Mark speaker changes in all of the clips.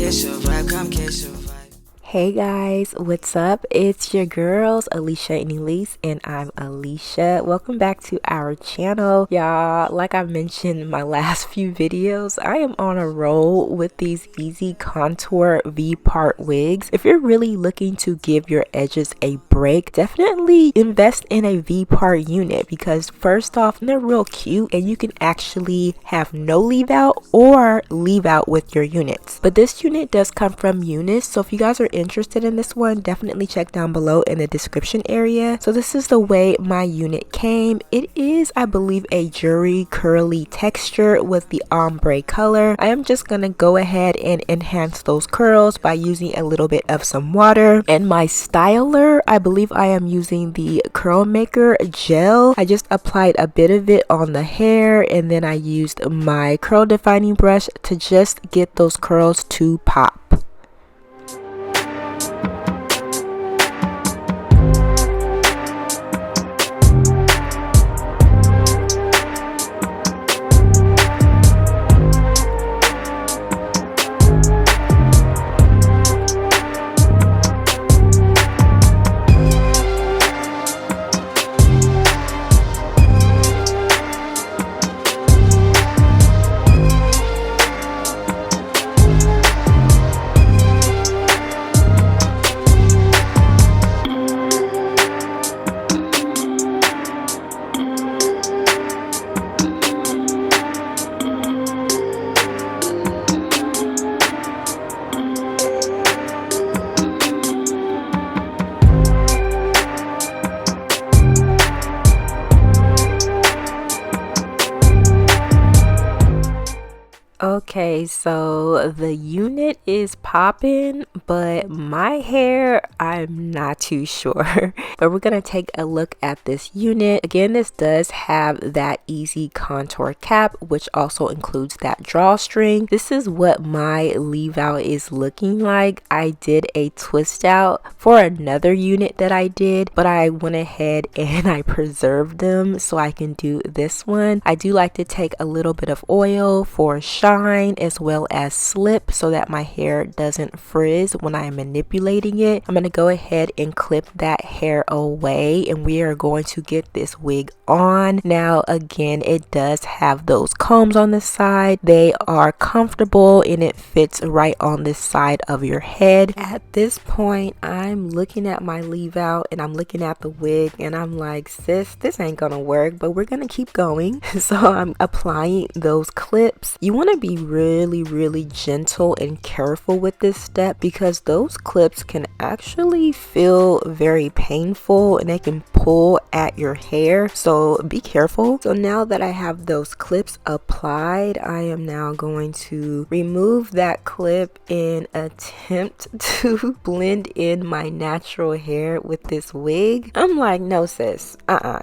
Speaker 1: catch your vibe, come catch your vibe.
Speaker 2: Hey guys, what's up? It's your girls, Alicia and Elise, and I'm Alicia. Welcome back to our channel. Y'all, like I mentioned in my last few videos, I am on a roll with these easy contour V-part wigs. If you're really looking to give your edges a break, definitely invest in a V-part unit because first off, they're real cute and you can actually have no leave out or leave out with your units. But this unit does come from UNICE, so if you guys are interested in this one, definitely check down below in the description area. So this is the way my unit came. It is, I believe, a jewelry curly texture with the ombre color. I am just gonna go ahead and enhance those curls by using a little bit of some water, and my styler, I believe I am using the curl maker gel. I just applied a bit of it on the hair and then I used my curl defining brush to just get those curls to pop. Okay, so the unit is popping, but my hair, I'm not too sure. But we're gonna take a look at this unit. Again, this does have that easy contour cap, which also includes that drawstring. This is what my leave out is looking like. I did a twist out for another unit that I did, but I went ahead and I preserved them so I can do this one. I do like to take a little bit of oil for shine as well as slip so that my hair doesn't frizz when I'm manipulating it. I'm going to go ahead and clip that hair away and we are going to get this wig on. Now again, it does have those combs on the side. They are comfortable and it fits right on this side of your head. At this point, I'm looking at my leave out and I'm looking at the wig and I'm like, sis, this ain't gonna work, but we're gonna keep going. So I'm applying those clips. You want to be really gentle and careful with this step because those clips can actually feel very painful and they can pull at your hair, so be careful. So now that I have those clips applied, I am now going to remove that clip and attempt to blend in my natural hair with this wig. I'm like, no sis,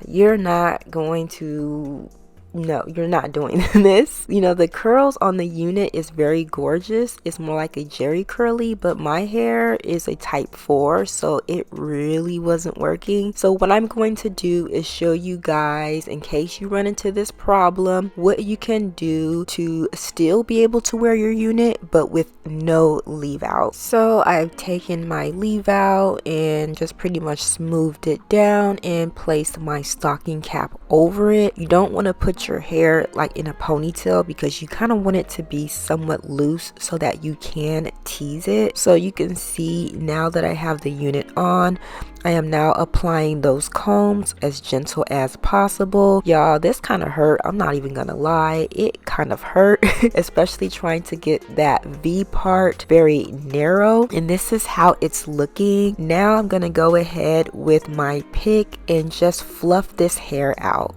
Speaker 2: you're not going to, no, you're not doing this. You know, the curls on the unit is very gorgeous. It's more like a jerry curly, but my hair is a type 4, so it really wasn't working. So what I'm going to do is show you guys, in case you run into this problem, what you can do to still be able to wear your unit but with no leave out. So I've taken my leave out and just pretty much smoothed it down and placed my stocking cap over it. You don't want to put your hair like in a ponytail because you kind of want it to be somewhat loose so that you can tease it. So you can see now that I have the unit on, I am now applying those combs as gentle as possible. Y'all, this kind of hurt. I'm not even gonna lie, it kind of hurt, especially trying to get that V part very narrow. And this is how it's looking. Now I'm gonna go ahead with my pick and just fluff this hair out.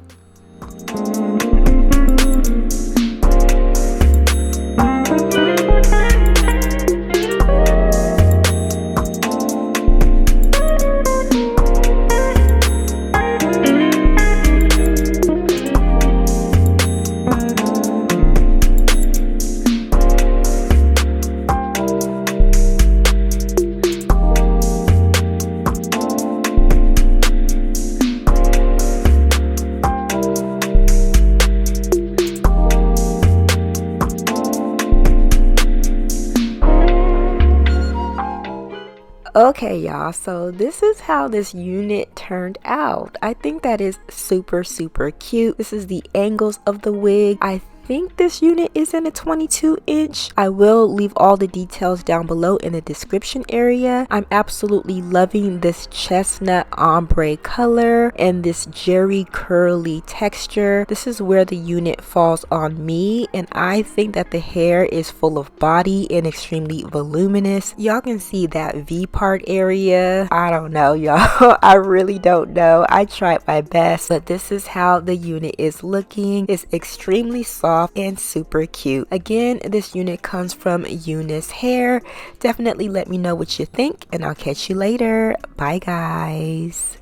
Speaker 2: Okay, y'all, so this is how this unit turned out. I think that is super cute. This is the angles of the wig. I think this unit is in a 22-inch. I will leave all the details down below in the description area. I'm absolutely loving this chestnut ombre color and this jerry curly texture. This is where the unit falls on me, and I think that the hair is full of body and extremely voluminous. Y'all can see that V part area. I don't know, y'all. I really don't know. I tried my best, but this is how the unit is looking. It's extremely soft and super cute. Again, this unit comes from UNICE Hair. Definitely let me know what you think, and I'll catch you later. Bye, guys.